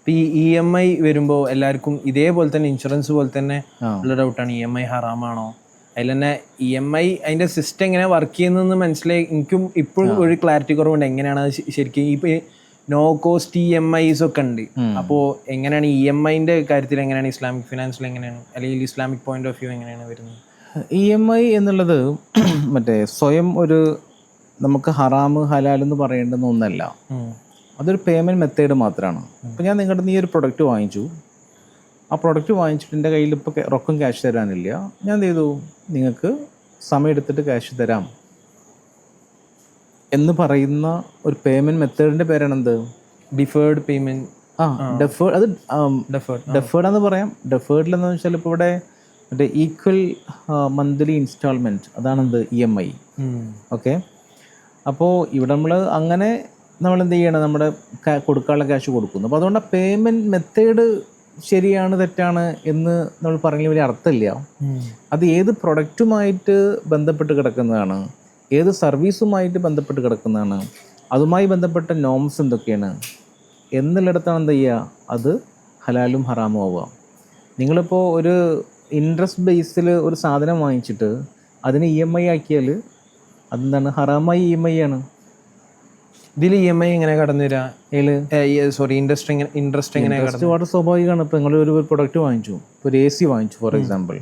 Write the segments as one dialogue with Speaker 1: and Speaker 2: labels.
Speaker 1: ഇപ്പം ഈ EMI വരുമ്പോൾ എല്ലാവർക്കും ഇതേപോലെ തന്നെ ഇൻഷുറൻസ് പോലെ തന്നെ ഉള്ള ഡൗട്ടാണ്, EMI ഹറാമാണോ? അതിൽ തന്നെ EMI അതിൻ്റെ സിസ്റ്റം എങ്ങനെ വർക്ക് ചെയ്യുന്നതെന്ന് മനസ്സിലായി. എനിക്കും ഇപ്പോഴും ഒരു ക്ലാരിറ്റി കുറവുണ്ട്. എങ്ങനെയാണ് അത് ശരിക്കും ഇപ്പോൾ നോ കോസ്റ്റ് EMIs ഒക്കെ ഉണ്ട്. അപ്പോൾ എങ്ങനെയാണ് EMIൻ്റെ കാര്യത്തിൽ എങ്ങനെയാണ് ഇസ്ലാമിക് ഫിനാൻസിൽ എങ്ങനെയാണ്, അല്ലെങ്കിൽ ഇസ്ലാമിക് പോയിന്റ് ഓഫ് വ്യൂ എങ്ങനെയാണ് വരുന്നത്?
Speaker 2: EMI എന്നുള്ളത് മറ്റേ സ്വയം ഒരു നമുക്ക് ഹറാമ് ഹലാൽ എന്ന് പറയേണ്ടുന്ന ഒന്നല്ല. അതൊരു പേയ്മെൻറ്റ് മെത്തേഡ് മാത്രമാണ്. ഇപ്പോൾ ഞാൻ നിങ്ങളുടെ ഈ ഒരു പ്രൊഡക്റ്റ് വാങ്ങിച്ചു, ആ പ്രൊഡക്റ്റ് വാങ്ങിച്ചിട്ട് എൻ്റെ കയ്യിൽ ഇപ്പോൾ റൊക്കം ക്യാഷ് തരാനില്ല. ഞാൻ എന്ത് ചെയ്തു, നിങ്ങൾക്ക് സമയം എടുത്തിട്ട് ക്യാഷ് തരാം എന്ന് പറയുന്ന ഒരു പേയ്മെൻറ്റ് മെത്തേഡിൻ്റെ പേരാണ് എന്ത്?
Speaker 1: Deferred payment.
Speaker 2: ഡെഫേർഡ്. അത് ഡെഫേർഡെന്ന് പറയാം. ഡെഫേർഡിലെന്ന് വെച്ചാൽ ഇപ്പോൾ ഇവിടെ മറ്റേ ഈക്വൽ മന്ത്ലി ഇൻസ്റ്റാൾമെൻറ്റ്, അതാണെന്ത് EMI. ഓക്കെ. അപ്പോൾ ഇവിടെ നമ്മൾ എന്ത് ചെയ്യണം, നമ്മുടെ കൊടുക്കാനുള്ള ക്യാഷ് കൊടുക്കുന്നു. അപ്പോൾ അതുകൊണ്ട് ആ പേയ്മെൻറ്റ് മെത്തേഡ് ശരിയാണ് തെറ്റാണ് എന്ന് നമ്മൾ പറഞ്ഞാൽ വലിയ അർത്ഥമില്ല. അത് ഏത് പ്രൊഡക്റ്റുമായിട്ട് ബന്ധപ്പെട്ട് കിടക്കുന്നതാണ്, ഏത് സർവീസുമായിട്ട് ബന്ധപ്പെട്ട് കിടക്കുന്നതാണ്, അതുമായി ബന്ധപ്പെട്ട നോംസ് എന്തൊക്കെയാണ് എന്നുള്ളിടത്താണ് എന്ത് ചെയ്യുക, അത് ഹലാലും ഹറാമും ആവുക. നിങ്ങളിപ്പോൾ ഒരു ഇൻട്രസ്റ്റ് ബേസിൽ ഒരു സാധനം വാങ്ങിച്ചിട്ട് അതിന് EMI ആക്കിയാൽ അതെന്താണ്, ഹറാമായി EMI ആണ്.
Speaker 1: ഇതിൽ EMI എങ്ങനെ കടന്നു വരിക? സോറി, ഇൻട്രസ്റ്റ് എങ്ങനെ?
Speaker 2: വളരെ സ്വാഭാവികമാണ്. ഇപ്പോൾ നിങ്ങളൊരു പ്രൊഡക്റ്റ് വാങ്ങിച്ചു, ഇപ്പോൾ ഒരു AC വാങ്ങിച്ചു ഫോർ എക്സാമ്പിൾ.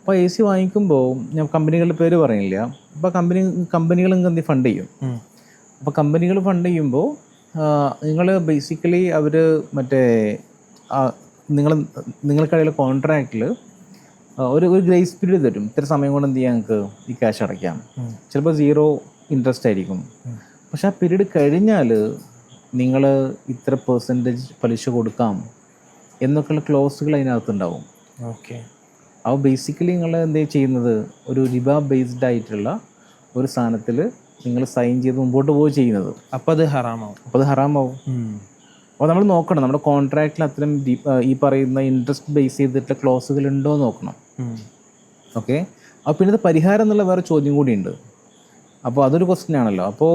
Speaker 2: അപ്പോൾ AC വാങ്ങിക്കുമ്പോൾ ഞാൻ കമ്പനികളുടെ പേര് പറയുന്നില്ല. അപ്പോൾ കമ്പനികൾ നിങ്ങൾക്ക് എന്ത് ഫണ്ട് ചെയ്യും. അപ്പോൾ കമ്പനികൾ ഫണ്ട് ചെയ്യുമ്പോൾ നിങ്ങൾ ബേസിക്കലി അവർ മറ്റേ നിങ്ങൾക്കിടയിലെ കോൺട്രാക്റ്റിൽ ഒരു ഗ്രേസ് പീരീഡ് തരും. ഇത്ര സമയം കൊണ്ട് എന്ത് ചെയ്യാം, നിങ്ങൾക്ക് ഈ ക്യാഷ് അടയ്ക്കാം. ചിലപ്പോൾ 0 ഇൻട്രസ്റ്റ് ആയിരിക്കും. പക്ഷെ ആ പീരീഡ് കഴിഞ്ഞാൽ നിങ്ങൾ ഇത്ര % പലിശ കൊടുക്കാം എന്നൊക്കെയുള്ള ക്ലോസുകൾ അതിനകത്തുണ്ടാവും.
Speaker 1: ഓക്കെ.
Speaker 2: അപ്പോൾ ബേസിക്കലി നിങ്ങൾ എന്താ ചെയ്യുന്നത്, ഒരു റിബ ബേസ്ഡ് ആയിട്ടുള്ള ഒരു സാധനത്തിൽ നിങ്ങൾ സൈൻ ചെയ്ത് മുമ്പോട്ട് പോവുക ചെയ്യുന്നത്.
Speaker 1: അപ്പോൾ അത് ഹറാമാവും.
Speaker 2: അപ്പോൾ നമ്മൾ നോക്കണം, നമ്മുടെ കോൺട്രാക്റ്റിൽ അത്തരം ഈ പറയുന്ന ഇൻട്രസ്റ്റ് ബേസ് ചെയ്തിട്ടുള്ള ക്ലോസുകൾ ഉണ്ടോ എന്ന് നോക്കണം. ഓക്കെ. അപ്പോൾ പിന്നെ ഇത് പരിഹാരം എന്നുള്ള വേറെ ചോദ്യം കൂടിയുണ്ട്. അപ്പോൾ അതൊരു ക്വസ്റ്റ്യൻ ആണല്ലോ. അപ്പോൾ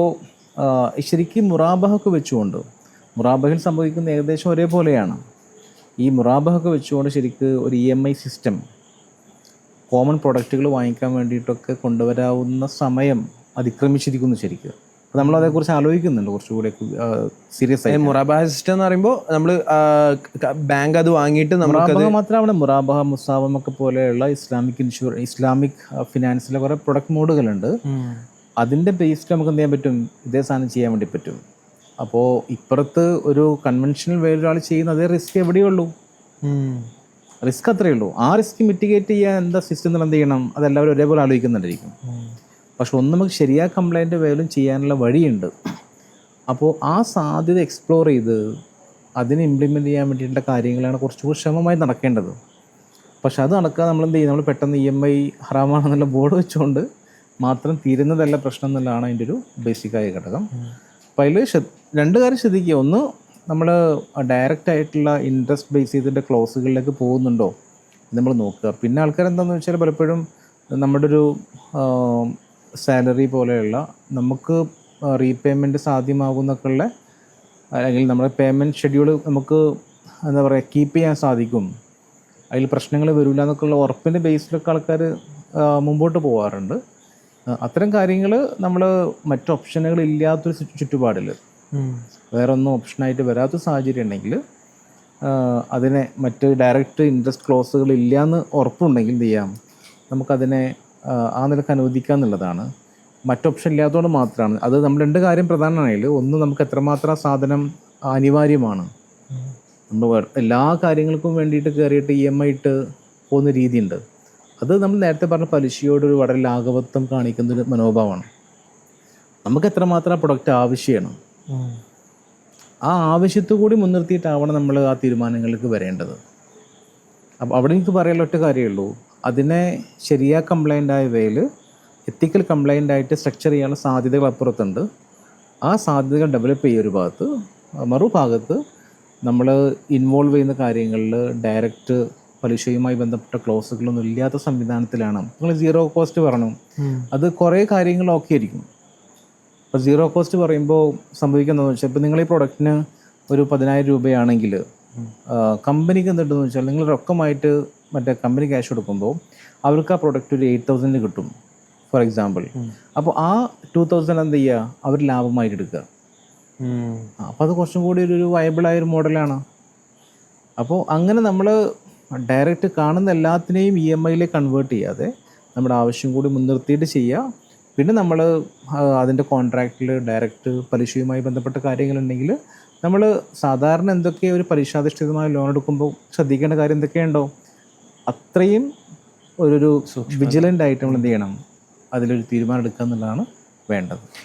Speaker 2: ശരിക്കും മുറാബഹൊക്കെ വെച്ചുകൊണ്ട്, മുറാബഹിൽ സംഭവിക്കുന്ന ഏകദേശം ഒരേപോലെയാണ്. ഈ മുറാബഹൊക്കെ വെച്ചുകൊണ്ട് ശരിക്ക് ഒരു EMI സിസ്റ്റം കോമൺ പ്രൊഡക്റ്റുകൾ വാങ്ങിക്കാൻ വേണ്ടിയിട്ടൊക്കെ കൊണ്ടുവരാവുന്ന സമയം അതിക്രമിച്ചിരിക്കുന്നു ശരിക്കും. അപ്പോൾ നമ്മൾ അതേക്കുറിച്ച് ആലോചിക്കുന്നുണ്ട് കുറച്ചുകൂടെ സീരിയസ് ആയി.
Speaker 1: മുറാബഹ സിസ്റ്റം എന്ന് പറയുമ്പോൾ നമ്മൾ ബാങ്ക് അത് വാങ്ങിയിട്ട്
Speaker 2: മുറാബഹ മാത്രമാണ്, മുറാബഹ, മുസാവം ഒക്കെ പോലെയുള്ള ഇസ്ലാമിക് ഫിനാൻസിലെ കുറേ പ്രൊഡക്റ്റ് മോഡുകളുണ്ട്. അതിൻ്റെ ബേസിൽ നമുക്ക് എന്ത് ചെയ്യാൻ പറ്റും, ഇതേ സാധനം ചെയ്യാൻ വേണ്ടി പറ്റും. അപ്പോൾ ഇപ്പുറത്ത് ഒരു കൺവെൻഷണൽ വേ ഒരാൾ ചെയ്യുന്ന അതേ റിസ്ക് എവിടെയുള്ളൂ, റിസ്ക് അത്രയേ ഉള്ളൂ. ആ റിസ്ക് മിറ്റിഗേറ്റ് ചെയ്യാൻ എന്താ സിസ്റ്റം എന്ത് ചെയ്യണം, അതെല്ലാവരും ഒരേപോലെ ആലോചിക്കുന്നുണ്ടായിരിക്കും. പക്ഷെ ഒന്ന് നമുക്ക് ശരിയായ കംപ്ലൈൻറ്റ് വേലും ചെയ്യാനുള്ള വഴിയുണ്ട്. അപ്പോൾ ആ സാധ്യത എക്സ്പ്ലോർ ചെയ്ത് അതിനെ ഇംപ്ലിമെൻറ്റ് ചെയ്യാൻ വേണ്ടിയിട്ടുള്ള കാര്യങ്ങളാണ് കുറച്ചുകൂടി ശ്രമമായി നടക്കേണ്ടത്. പക്ഷെ അത് നടക്കാതെ നമ്മൾ എന്ത് ചെയ്യും, നമ്മൾ പെട്ടെന്ന് EMI ഹറാമാണെന്നുള്ള ബോർഡ് വെച്ചുകൊണ്ട് മാത്രം തീരുന്നതല്ല പ്രശ്നം എന്നുള്ളതാണ് അതിൻ്റെ ഒരു ബേസിക്കായ ഘടകം. അപ്പോൾ അതിൽ 2 കാര്യം ശ്രദ്ധിക്കുക. ഒന്ന്, നമ്മൾ ഡയറക്റ്റ് ആയിട്ടുള്ള ഇൻട്രസ്റ്റ് ബേസ് ചെയ്തിട്ട് ക്ലോസുകളിലേക്ക് പോകുന്നുണ്ടോ നമ്മൾ നോക്കുക. പിന്നെ ആൾക്കാർ എന്താണെന്ന് വെച്ചാൽ പലപ്പോഴും നമ്മുടെ ഒരു സാലറി പോലെയുള്ള നമുക്ക് റീപേയ്മെൻറ്റ് സാധ്യമാകുന്നൊക്കെയുള്ള, അല്ലെങ്കിൽ നമ്മുടെ പേയ്മെൻറ്റ് ഷെഡ്യൂൾ നമുക്ക് എന്താ പറയുക കീപ്പ് ചെയ്യാൻ സാധിക്കും, അതിൽ പ്രശ്നങ്ങൾ വരില്ല എന്നൊക്കെയുള്ള ഉറപ്പിൻ്റെ ബേസിലൊക്കെ ആൾക്കാർ മുമ്പോട്ട് പോകാറുണ്ട്. അത്തരം കാര്യങ്ങൾ നമ്മൾ മറ്റ് ഓപ്ഷനുകൾ ഇല്ലാത്തൊരു ചുറ്റുപാടിൽ, വേറെ ഒന്നും ഓപ്ഷനായിട്ട് വരാത്ത സാഹചര്യം ഉണ്ടെങ്കിൽ, അതിനെ മറ്റ് ഡയറക്റ്റ് ഇൻട്രസ്റ്റ് ക്ലോസുകൾ ഇല്ലയെന്ന് ഉറപ്പുണ്ടെങ്കിൽ എന്ത് ചെയ്യാം, നമുക്കതിനെ ആ നിലക്ക് അനുവദിക്കുക എന്നുള്ളതാണ്. മറ്റ് ഓപ്ഷൻ ഇല്ലാത്തതുകൊണ്ട് മാത്രമാണ് അത്. നമ്മൾ 2 കാര്യം പ്രധാനമാണെങ്കിൽ, ഒന്ന് നമുക്ക് എത്രമാത്രം സാധനം അനിവാര്യമാണ്. നമ്മൾ എല്ലാ കാര്യങ്ങൾക്കും വേണ്ടിയിട്ട് കയറിയിട്ട് EMI ഇട്ട് പോകുന്ന രീതിയുണ്ട്. അത് നമ്മൾ നേരത്തെ പറഞ്ഞ പലിശയോടൊരു വളരെ ലാഘവത്വം കാണിക്കുന്നൊരു മനോഭാവമാണ്. നമുക്ക് എത്രമാത്രം പ്രൊഡക്റ്റ് ആവശ്യമാണ്, ആ ആവശ്യത്തു കൂടി മുൻനിർത്തിയിട്ടാവണം നമ്മൾ ആ തീരുമാനങ്ങൾക്ക് വരേണ്ടത്. അപ്പോൾ അവിടെ എനിക്ക് പറയാനുള്ള ഒറ്റ കാര്യമേ ഉള്ളൂ, അതിനെ ശരിയായ കംപ്ലൈൻ്റ് ആയ വേയിൽ എത്തിക്കൽ കംപ്ലൈൻ്റ് ആയിട്ട് സ്ട്രക്ചർ ചെയ്യാനുള്ള സാധ്യതകൾ അപ്പുറത്തുണ്ട്. ആ സാധ്യതകൾ ഡെവലപ്പ് ചെയ്യുക ഒരു ഭാഗത്ത്, മറുഭാഗത്ത് നമ്മൾ ഇൻവോൾവ് ചെയ്യുന്ന കാര്യങ്ങളിൽ ഡയറക്റ്റ് പലിശയുമായി ബന്ധപ്പെട്ട ക്ലോസുകളൊന്നും ഇല്ലാത്ത സംവിധാനത്തിലാണ്. നിങ്ങൾ 0 കോസ്റ്റ് പറഞ്ഞു, അത് കുറേ കാര്യങ്ങൾ ഓക്കെ ആയിരിക്കും. അപ്പോൾ 0 കോസ്റ്റ് പറയുമ്പോൾ സംഭവിക്കുന്നതെന്ന് വെച്ചാൽ, ഇപ്പോൾ നിങ്ങൾ ഈ പ്രൊഡക്റ്റിന് ഒരു 10,000 രൂപയാണെങ്കിൽ കമ്പനിക്ക് എന്തുണ്ടെന്ന് വെച്ചാൽ നിങ്ങൾ റൊക്കമായിട്ട് മറ്റേ കമ്പനി ക്യാഷ് കൊടുക്കുമ്പോൾ അവർക്ക് ആ പ്രൊഡക്റ്റ് ഒരു 8,000 കിട്ടും ഫോർ എക്സാമ്പിൾ. അപ്പോൾ ആ 2,000 എന്ത് ചെയ്യുക, അവർ ലാഭമായിട്ട് എടുക്കുക. അപ്പോൾ അത് കുറച്ചും കൂടി ഒരു വയബിളായൊരു മോഡലാണ്. അപ്പോൾ അങ്ങനെ നമ്മൾ ഡയറക്റ്റ് കാണുന്ന എല്ലാത്തിനെയും EMI കൺവേർട്ട് ചെയ്യാതെ നമ്മുടെ ആവശ്യം കൂടി മുൻനിർത്തിയിട്ട് ചെയ്യുക. പിന്നെ നമ്മൾ അതിൻ്റെ കോൺട്രാക്റ്റിൽ ഡയറക്റ്റ് പലിശയുമായി ബന്ധപ്പെട്ട കാര്യങ്ങളുണ്ടെങ്കിൽ നമ്മൾ സാധാരണ എന്തൊക്കെ ഒരു പലിശാധിഷ്ഠിതമായ ലോൺ എടുക്കുമ്പോൾ ശ്രദ്ധിക്കേണ്ട കാര്യം എന്തൊക്കെയുണ്ടോ അത്രയും ഒരു വിജിലൻ്റ് ആയിട്ട് നമ്മൾ എന്ത് ചെയ്യണം, അതിലൊരു തീരുമാനം എടുക്കുക എന്നുള്ളതാണ് വേണ്ടത്.